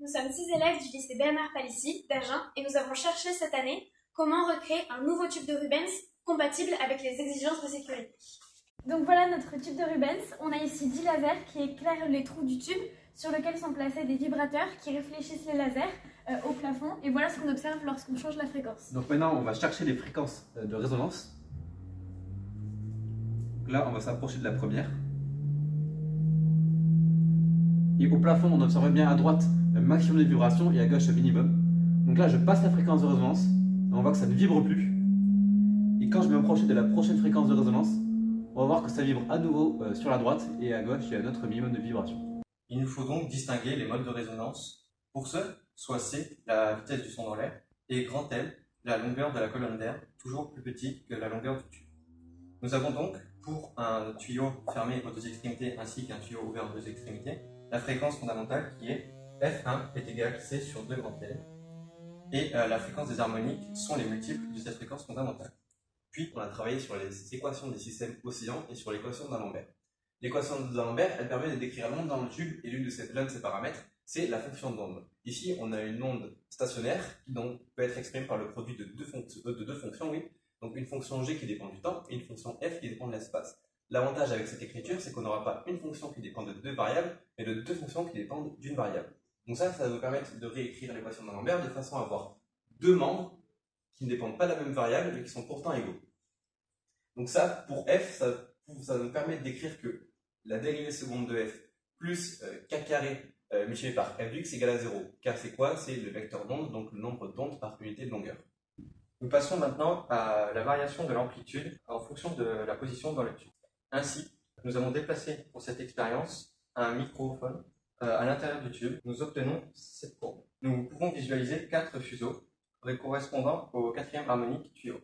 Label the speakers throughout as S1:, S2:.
S1: Nous sommes 6 élèves du lycée Bernard Palissy d'Agen et nous avons cherché cette année comment recréer un nouveau tube de Rubens compatible avec les exigences de sécurité. Donc voilà notre tube de Rubens. On a ici 10 lasers qui éclairent les trous du tube sur lesquels sont placés des vibrateurs qui réfléchissent les lasers au plafond. Et voilà ce qu'on observe lorsqu'on change la fréquence.
S2: Donc maintenant, on va chercher les fréquences de résonance. Donc là, on va s'approcher de la première. Et au plafond, on observe bien à droite le maximum de vibration et à gauche le minimum. Donc là, je passe la fréquence de résonance. Et on voit que ça ne vibre plus. Et quand je vais m'approcher de la prochaine fréquence de résonance, on va voir que ça vibre à nouveau sur la droite et à gauche, il y a notre minimum de vibration.
S3: Il nous faut donc distinguer les modes de résonance. Pour ce, soit C, la vitesse du son dans l'air, et grand L, la longueur de la colonne d'air, toujours plus petite que la longueur du tube. Nous avons donc, pour un tuyau fermé aux deux extrémités ainsi qu'un tuyau ouvert aux deux extrémités, la fréquence fondamentale qui est F1 est égal C sur 2 grand L. Et la fréquence des harmoniques sont les multiples de cette fréquence fondamentale. Puis, on a travaillé sur les équations des systèmes oscillants et sur l'équation d'Alembert. L'équation d'Alembert, elle permet de décrire l'onde dans le tube et l'un de ses paramètres, c'est la fonction d'onde. Ici, on a une onde stationnaire qui donc peut être exprimée par le produit de deux fonctions, oui. Donc une fonction g qui dépend du temps et une fonction f qui dépend de l'espace. L'avantage avec cette écriture, c'est qu'on n'aura pas une fonction qui dépend de deux variables, mais de deux fonctions qui dépendent d'une variable. Donc ça va nous permettre de réécrire l'équation d'Alembert de façon à avoir deux membres qui ne dépendent pas de la même variable, mais qui sont pourtant égaux. Donc ça, pour f, ça nous permet d'écrire que la dérivée seconde de f plus k carré multiplié par f du x égale à 0. K, c'est quoi? C'est le vecteur d'onde, donc le nombre d'ondes par unité de longueur. Nous passons maintenant à la variation de l'amplitude en fonction de la position dans le tube. Ainsi, nous avons déplacé pour cette expérience un microphone à l'intérieur du tube. Nous obtenons cette courbe. Nous pouvons visualiser 4 fuseaux correspondant au 4e harmonique tuyau.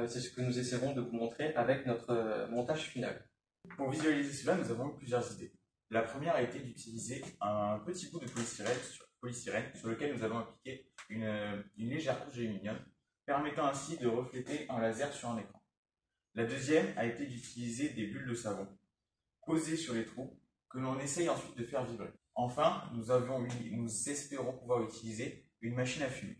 S3: C'est ce que nous essaierons de vous montrer avec notre montage final.
S4: Pour visualiser cela, nous avons plusieurs idées. La première a été d'utiliser un petit bout de polystyrène sur lequel nous avons appliqué une légère couche d'aluminium, permettant ainsi de refléter un laser sur un écran. La deuxième a été d'utiliser des bulles de savon posées sur les trous que l'on essaye ensuite de faire vibrer. Enfin, nous espérons pouvoir utiliser une machine à fumer.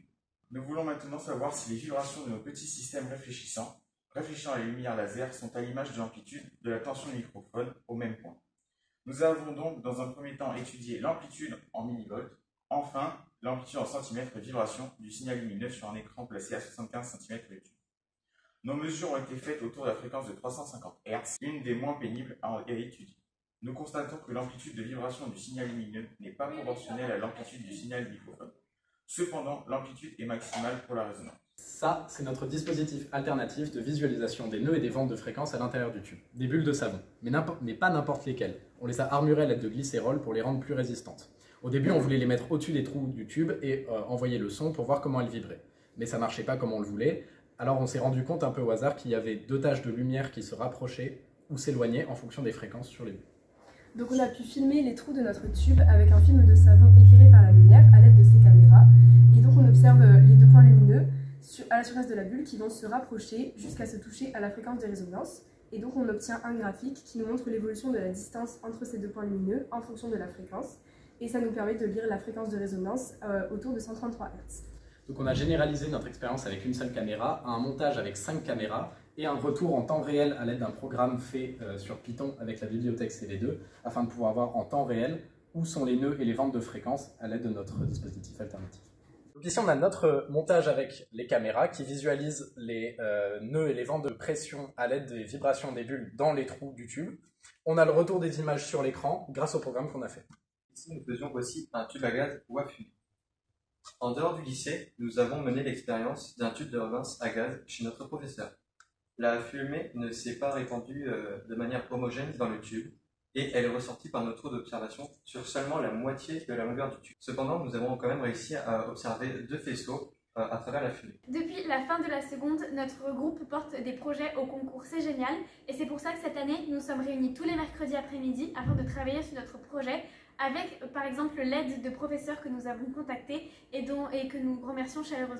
S4: Nous voulons maintenant savoir si les vibrations de nos petits systèmes réfléchissant à la lumière laser sont à l'image de l'amplitude de la tension du microphone au même point. Nous avons donc dans un premier temps étudié l'amplitude en millivolts, enfin l'amplitude en centimètres de vibration du signal lumineux sur un écran placé à 75 cm du tube. Nos mesures ont été faites autour de la fréquence de 350 Hz, une des moins pénibles à étudier. Nous constatons que l'amplitude de vibration du signal lumineux n'est pas proportionnelle à l'amplitude du signal du microphone. Cependant, l'amplitude est maximale pour la résonance.
S5: Ça, c'est notre dispositif alternatif de visualisation des nœuds et des ventes de fréquences à l'intérieur du tube. Des bulles de savon, mais pas n'importe lesquelles. On les a armurées à l'aide de glycérol pour les rendre plus résistantes. Au début, on voulait les mettre au-dessus des trous du tube et envoyer le son pour voir comment elles vibraient. Mais ça marchait pas comme on le voulait, alors on s'est rendu compte un peu au hasard qu'il y avait deux taches de lumière qui se rapprochaient ou s'éloignaient en fonction des fréquences sur les bulles.
S6: Donc on a pu filmer les trous de notre tube avec un film de savon éclairé par la lumière à l'aide de ces caméras. Et donc on observe les deux points lumineux à la surface de la bulle qui vont se rapprocher jusqu'à se toucher à la fréquence de résonance. Et donc on obtient un graphique qui nous montre l'évolution de la distance entre ces deux points lumineux en fonction de la fréquence. Et ça nous permet de lire la fréquence de résonance autour de 133 Hz.
S5: Donc on a généralisé notre expérience avec une seule caméra à un montage avec 5 caméras et un retour en temps réel à l'aide d'un programme fait sur Python avec la bibliothèque CV2 afin de pouvoir voir en temps réel où sont les nœuds et les ventes de fréquences à l'aide de notre dispositif alternatif. Donc ici on a notre montage avec les caméras qui visualise les nœuds et les ventes de pression à l'aide des vibrations des bulles dans les trous du tube. On a le retour des images sur l'écran grâce au programme qu'on a fait.
S3: Ici, nous faisions aussi un tube à gaz ou à fumée. En dehors du lycée, nous avons mené l'expérience d'un tube de Rubens à gaz chez notre professeur. La fumée ne s'est pas répandue de manière homogène dans le tube et elle est ressortie par nos trous d'observation sur seulement la moitié de la longueur du tube. Cependant, nous avons quand même réussi à observer deux faisceaux à travers la fumée.
S1: Depuis la fin de la seconde, notre groupe porte des projets au concours C'est Génial et c'est pour ça que cette année, nous sommes réunis tous les mercredis après-midi afin de travailler sur notre projet avec par exemple l'aide de professeurs que nous avons contactés et que nous remercions chaleureusement.